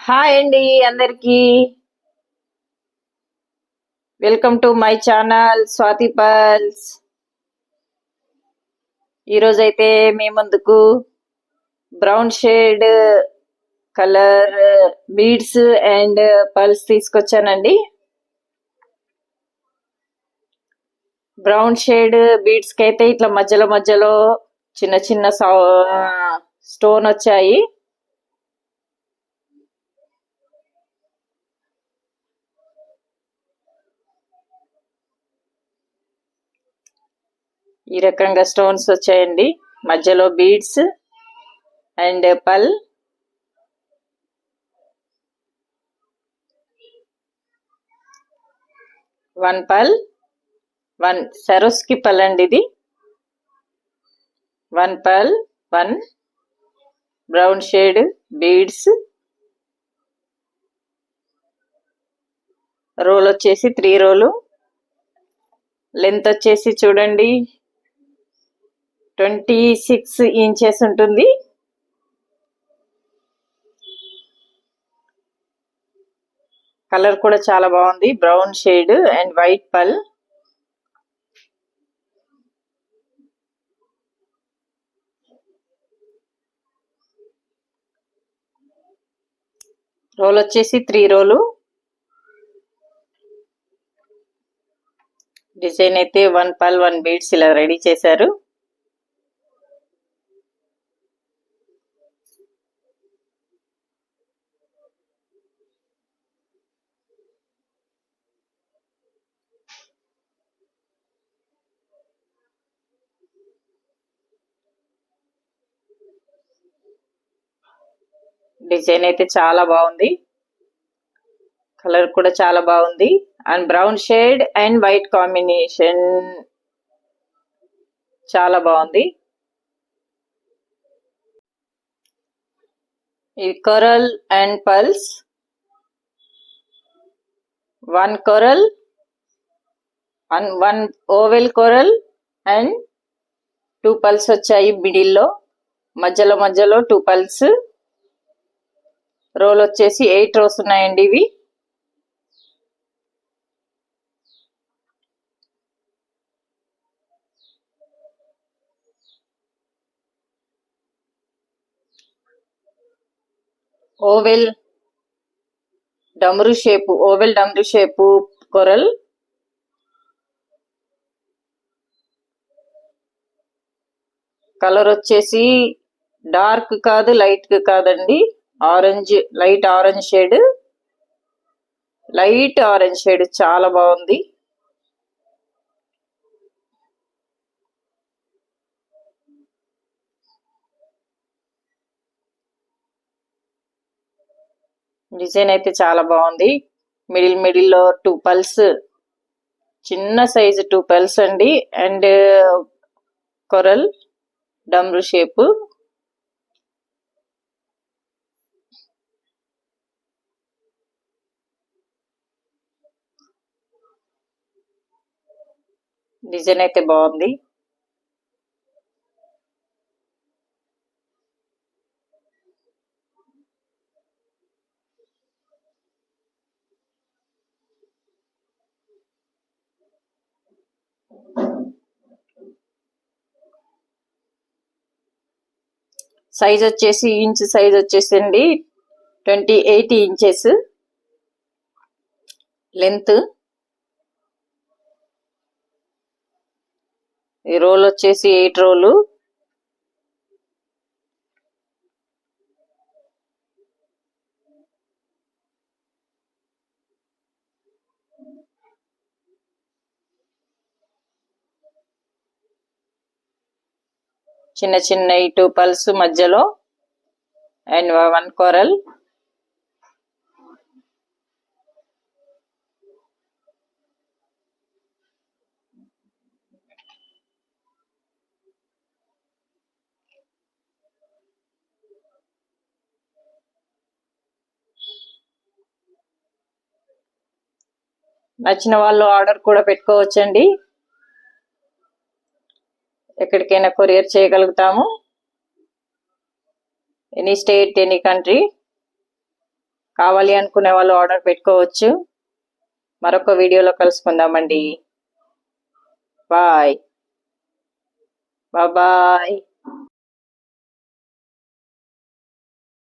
Hi అండి అందరికి. Welcome to my channel Swathi pearls. ఈరోజైతే మీ ముందుకు brown shade colour beads and pearls తీసుకొచ్చానండి. బ్రౌన్ షేడ్ బీడ్స్ కి అయితే ఇట్లా మధ్యలో మధ్యలో చిన్న చిన్న స్టోన్ వచ్చాయి. ఈ రకంగా స్టోన్స్ వచ్చాయండి. మధ్యలో beads and pearl. One pearl, one Swarovski pearl అండి ఇది. One pearl, one brown shade beads. Roll వచ్చేసి 3 రోలు. లెంత్ వచ్చేసి చూడండి 26 ఇంచెస్ ఉంటుంది. కలర్ కూడా చాలా బాగుంది. బ్రౌన్ షేడ్ అండ్ వైట్ పల్. రోల్ వచ్చేసి 3 రోలు. డిజైన్ అయితే 1 పల్ 1 బీడ్స్ ఇలా రెడీ చేశారు. డిజైన్ అయితే చాలా బాగుంది. కలర్ కూడా చాలా బాగుంది. And brown shade and white combination చాలా బాగుంది. ఇది coral and pearls. 1 coral, 1 oval coral and 2 pearls వచ్చాయి మిడిల్లో. మధ్యలో మధ్యలో 2 పల్స్. రోల్ వచ్చేసి 8 రోస్ ఉన్నాయండి ఇవి. Oval damru shape coral. Colour వచ్చేసి డార్క్ కాదు లైట్ కాదండి, orange, light orange shade. Light orange shade చాలా బాగుంది. డిజైన్ అయితే చాలా బాగుంది. మిడిల్లో 2 పల్స్, చిన్న సైజు 2 పల్స్ అండి. And coral damru shape. Design అయితే బాగుంది. సైజ్ వచ్చేసి ఇంచ్ సైజ్ వచ్చేసండి 28 ఇంచెస్ లెంత్. ఈ రోల్ వచ్చేసి 8 రోలు. చిన్న చిన్న 2 పల్స్ మధ్యలో అండ్ 1 కొరల్. నచ్చిన వాళ్ళు ఆర్డర్ కూడా పెట్టుకోవచ్చండి. ఎక్కడికైనా కొరియర్ చేయగలుగుతాము. Any state, any country. కావాలి అనుకునే వాళ్ళు ఆర్డర్ పెట్టుకోవచ్చు. మరొక వీడియోలో కలుసుకుందామండి. Bye bye.